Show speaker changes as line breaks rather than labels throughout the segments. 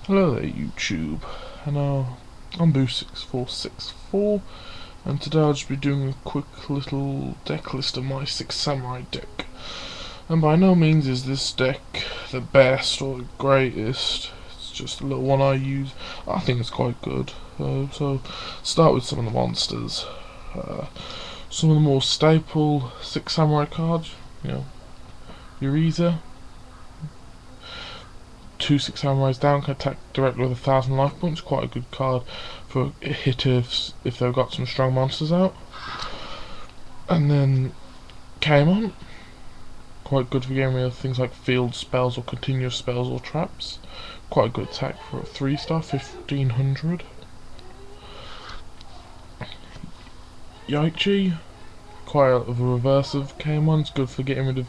Hello there YouTube, and I'm Boo6464, and today I'll just be doing a quick little deck list of my 6 Samurai deck. And by no means is this deck the best or the greatest, it's just a little one I use. I think it's quite good. So start with some of the monsters. Some of the more staple 6 Samurai cards, Uriza. 2 6 Samurais down can attack directly with 1,000 life points. Quite a good card for hitters if they've got some strong monsters out. And then Kaimon, quite good for getting rid of things like field spells or continuous spells or traps. Quite a good attack for a 3-star, 1500. Yaichi, quite a reverse of Kaimon. It's good for getting rid of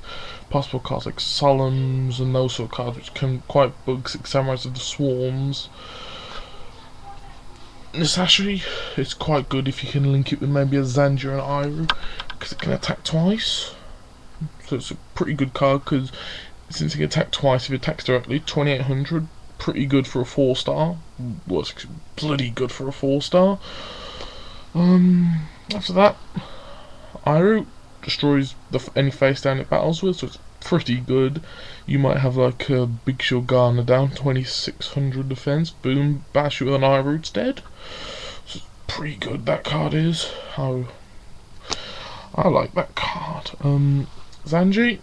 possible cards like Solemns and those sort of cards which can quite bug 6 Samurais of the swarms. Nisashi is quite good if you can link it with maybe a Zanji and Iru, because it can attack twice. So it's a pretty good card, because since it can attack twice if it attacks directly, 2800, pretty good for a 4-star. Well, it's bloody good for a 4-star. After that, Iru destroys any face down it battles with, so it's pretty good. You might have like a Big Shogana down, 2600 defense, boom, bash it with an Iru instead. So it's pretty good, that card is. Oh, I like that card. Zanji,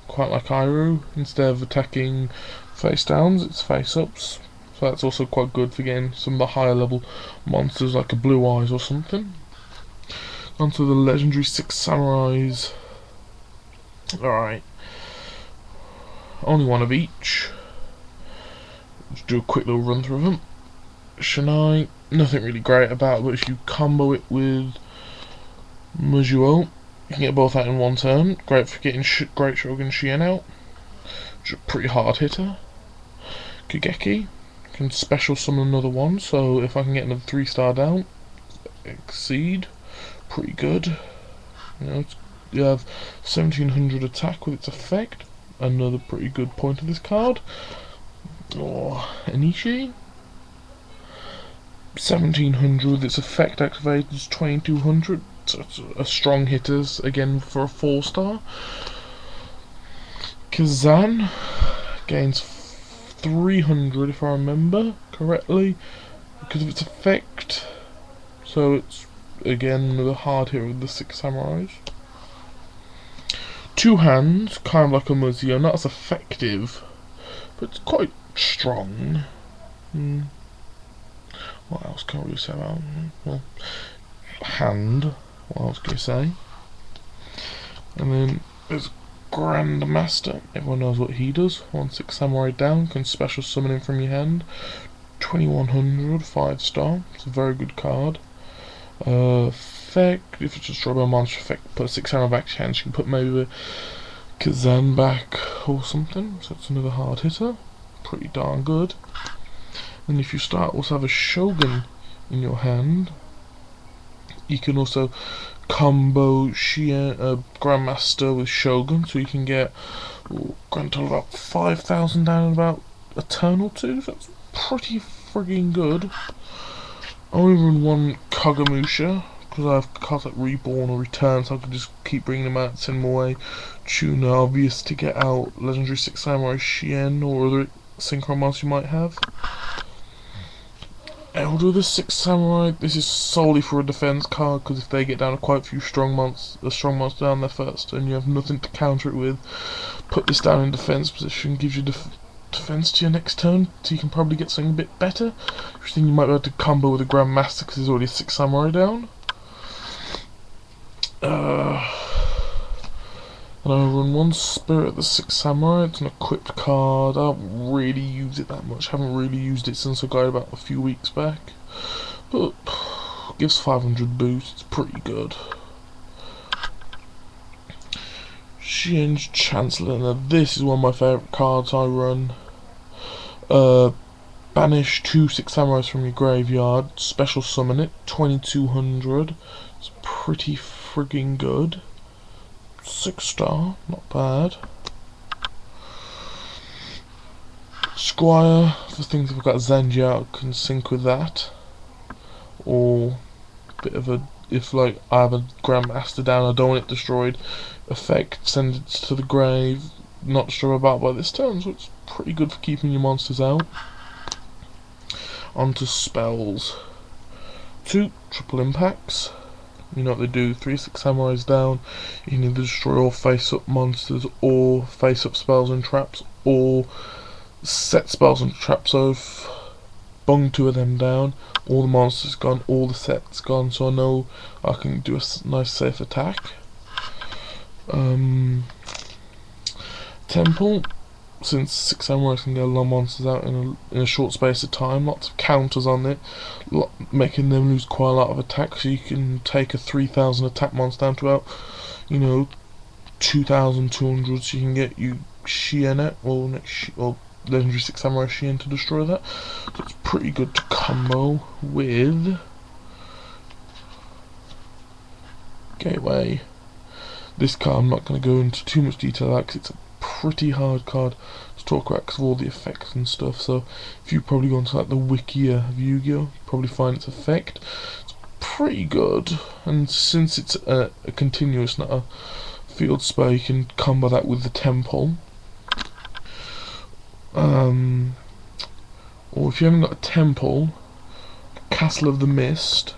quite like Iru, instead of attacking face downs, it's face ups. So that's also quite good for getting some of the higher level monsters like a Blue Eyes or something. Onto the legendary 6 Samurais. Alright. Only one of each. Just do a quick little run through them. Shinai, nothing really great about it, but if you combo it with Mujuo, you can get both out in one turn. Great for getting Great Shogun Shien out, which is a pretty hard hitter. Kageki can special summon another one, so if I can get another 3-star down, Exceed, pretty good. You have 1700 attack with its effect, another pretty good point of this card. Or Enishi, 1700 with its effect activated is 2200, so it's a strong hitters again for a 4-star. Kazan gains 300 if I remember correctly because of its effect, so it's again the hard hitter with the 6 Samurais. 2 hands, kind of like a Muzio, not as effective, but it's quite strong. What else can we say about well, hand? What else can you say? And then there's Grandmaster. Everyone knows what he does. 1 6 Samurai down, can special summon him from your hand. 2100, 5-star. It's a very good card. Effect, if it's destroyed by a monster effect, put a 6 Samurai back to your hand. You can put maybe a Kazan back or something. So it's another hard hitter. Pretty darn good. And if you start also have a Shogun in your hand, you can also combo Grandmaster with Shogun, so you can get grand total about 5,000 down in about a turn or two. So that's pretty frigging good. I only run 1 Kagamusha because I have cards like Reborn or Return, so I can just keep bringing them out, send them away. Tuna, obvious to get out legendary 6 Samurai Shien or other synchro monsters you might have. Elder of the 6 Samurai, this is solely for a defense card, because if they get down to quite a few strong monster down there first, and you have nothing to counter it with, put this down in defense position, gives you defense to your next turn, so you can probably get something a bit better. You think you might be able to combo with a Grandmaster, because there's already a 6 Samurai down. And I run 1 Spirit of the 6 Samurai. It's an equipped card. I don't really use it that much. Haven't really used it since I got it about a few weeks back. But gives 500 boost. It's pretty good. Shien's Chancellor. Now this is one of my favourite cards I run. Banish 2 6 Samurais from your graveyard. Special summon it. 2200. It's pretty frigging good. 6-star, not bad. Squire, for things if I've got Zanji out, I can sync with that. Or a bit of a, if like I have a Grandmaster down, I don't want it destroyed, effect, send it to the grave, not destroy about by this turn, so it's pretty good for keeping your monsters out. Onto spells. 2 triple impacts. You know what they do, 3/6 samurais down. You can either destroy all face-up monsters, or face-up spells and traps, or set spells and traps. So if bung 2 of them down, all the monsters gone, all the sets gone, so I know I can do a nice safe attack. Temple, since 6 samurais can get a lot of monsters out in a short space of time, lots of counters on it, making them lose quite a lot of attack, so you can take a 3,000 attack monster down to about, 2,200, so you can get you Shien or Legendary 6 Samurai Shien to destroy that. So it's pretty good to combo with Gateway. This card I'm not going to go into too much detail because it's a pretty hard card to talk about because of all the effects and stuff. So if you probably go into like the wiki of Yu-Gi-Oh, you'll probably find its effect. It's pretty good, and since it's a continuous, not a field spell, you can combo that with the Temple. Or if you haven't got a Temple, Castle of the Mist,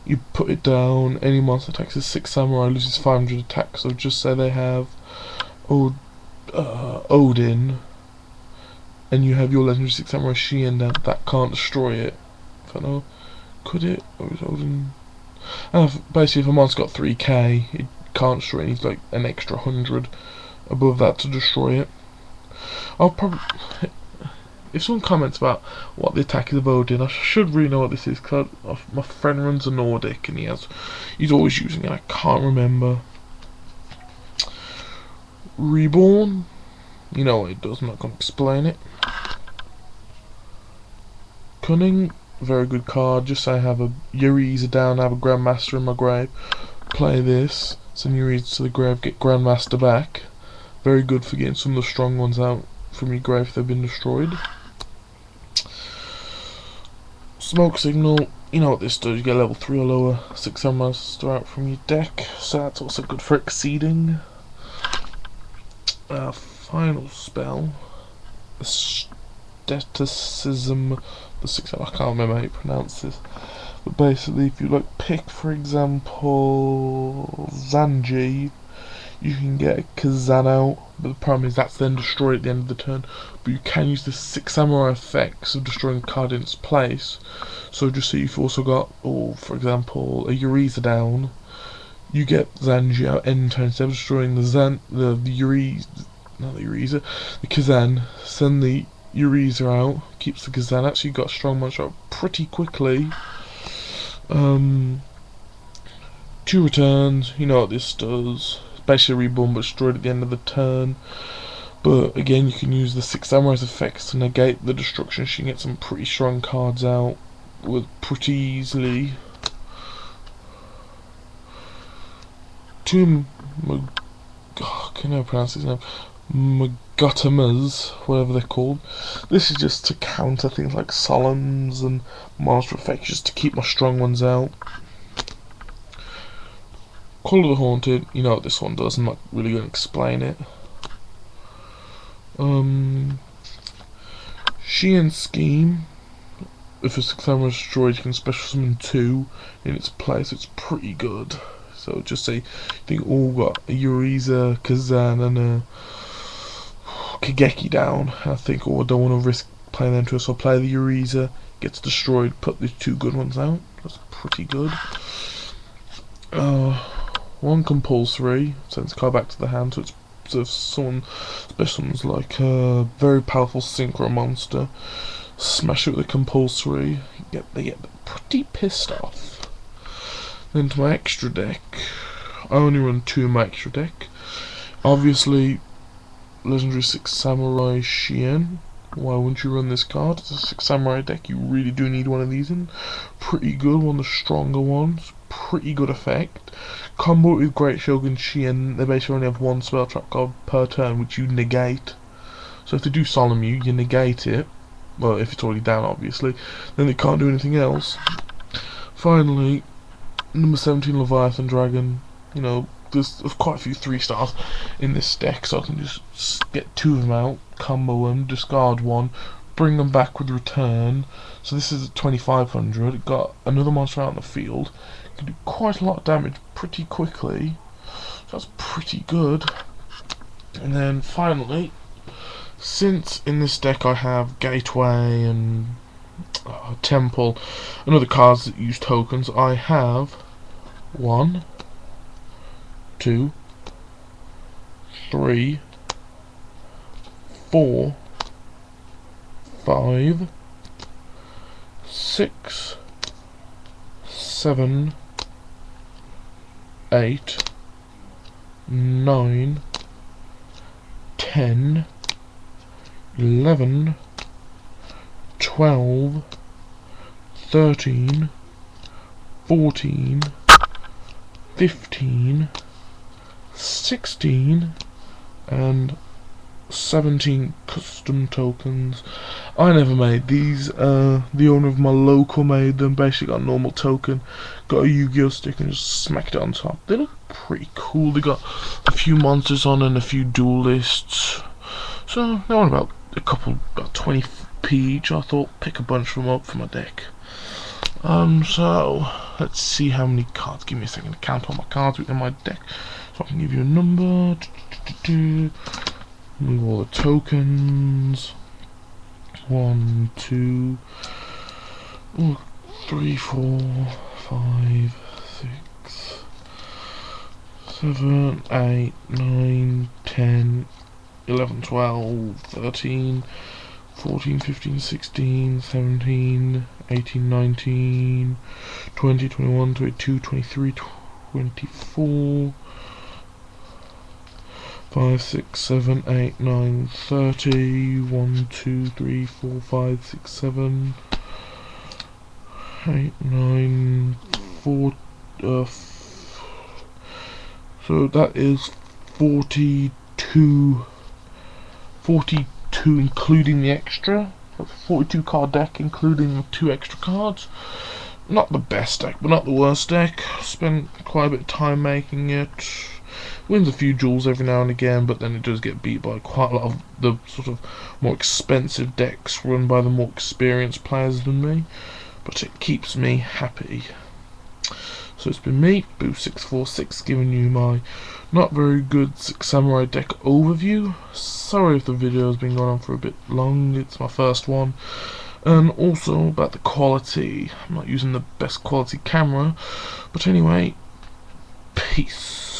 you put it down, any monster attacks as 6 samurai loses 500 attacks, so just say they have Odin, and you have your Legendary 6 Samurai Shien down, that can't destroy it. I don't know, could it? Or is Odin? Basically, if a monster's got 3k, it can't destroy it, it needs like an extra 100 above that to destroy it. I'll probably, if someone comments about what the attack is of Odin, I should really know what this is, because my friend runs a Nordic and he's always using it. I can't remember. Reborn, you know what it does, I'm not going to explain it. Cunning, very good card. Just say I have a Uriza down, I have a Grandmaster in my grave, play this, send Uriza to the grave, get Grandmaster back. Very good for getting some of the strong ones out from your grave if they've been destroyed. Smoke Signal, you know what this does, you get level 3 or lower 6 monster out from your deck, so that's also good for exceeding. Final spell, Aestheticism, the 6, I can't remember how you pronounce this, but basically if you like pick for example Zanji, you can get a Kazan out, but the problem is that's then destroyed at the end of the turn. But you can use the 6 samurai effects of destroying a card in its place. So just so you've also got, for example, a Uriza down, you get Zanji out end turn, instead of destroying the Kazan, send the Uriza out, keeps the Kazan out, so you got a strong monster out pretty quickly. 2 returns, you know what this does. Basically reborn but destroyed at the end of the turn. But again, you can use the 6 Samurai's effects to negate the destruction. She can get some pretty strong cards out with pretty easily. 2 can I pronounce his name? Magotamas, whatever they're called. This is just to counter things like Solemns and monster effects, just to keep my strong ones out. Call of the Haunted, you know what this one does, I'm not really going to explain it. Shien Scheme, if a 6 samurai is destroyed, you can special summon 2 in its place, it's pretty good. So just say, I think all got a Uriza, Kazan and a Kageki down. I think, I don't want to risk playing them to, so I'll play the Uriza, gets destroyed, put the 2 good ones out, that's pretty good. 1 compulsory, sends card back to the hand, so it's if someone, especially someone's like a very powerful synchro monster, smash it with a compulsory, they get pretty pissed off. Then to my extra deck, I only run 2 in my extra deck. Obviously, Legendary 6 Samurai Shien. Why wouldn't you run this card? It's a 6 samurai deck, you really do need one of these in. Pretty good, one of the stronger ones. Pretty good effect. Combo with Great Shogun Shien, they basically only have 1 spell trap card per turn, which you negate. So if they do Solemn you negate it. Well, if it's already down, obviously, then it can't do anything else. Finally, number 17 Leviathan Dragon. You know, there's quite a few 3 stars in this deck, so I can just get 2 of them out, combo them, discard 1, bring them back with return. So this is at 2500. It got another monster out in the field. Can do quite a lot of damage pretty quickly. So that's pretty good. And then finally, since in this deck I have Gateway and Temple and other cards that use tokens, I have 1, 2, 3, 4, 5, 6, 7, 8, 9, 10, 11, 12, 13, 14, 15, 16, and 17 custom tokens. I never made these. The owner of my local made them. Basically got a normal token, got a Yu-Gi-Oh stick and just smacked it on top. They look pretty cool. They got a few monsters on and a few duelists. So they're on about about 20p each. I thought pick a bunch of them up for my deck. So let's see how many cards. Give me a second to count all my cards within my deck, so I can give you a number. Move all the tokens. 1, 2, 3, 4, 5, 6, 7, 8, 9, 10, 11, 12, 13, 14, 15, 16, 17, 18, 19, 20, 21, 22, 23, 24, 5, 6, 7, 8, 9, 30, 1, 2, 3, 4, 5, 6, 7, 8, 9, 4, so that is 42 including the extra. That's a 42 card deck including 2 extra cards. Not the best deck, but not the worst deck. Spent quite a bit of time making it. Wins a few duels every now and again, but then it does get beat by quite a lot of the sort of more expensive decks run by the more experienced players than me. But it keeps me happy. So it's been me, Boo646, giving you my not very good Six Samurai deck overview. Sorry if the video has been going on for a bit long, it's my first one. And also about the quality, I'm not using the best quality camera. But anyway, peace.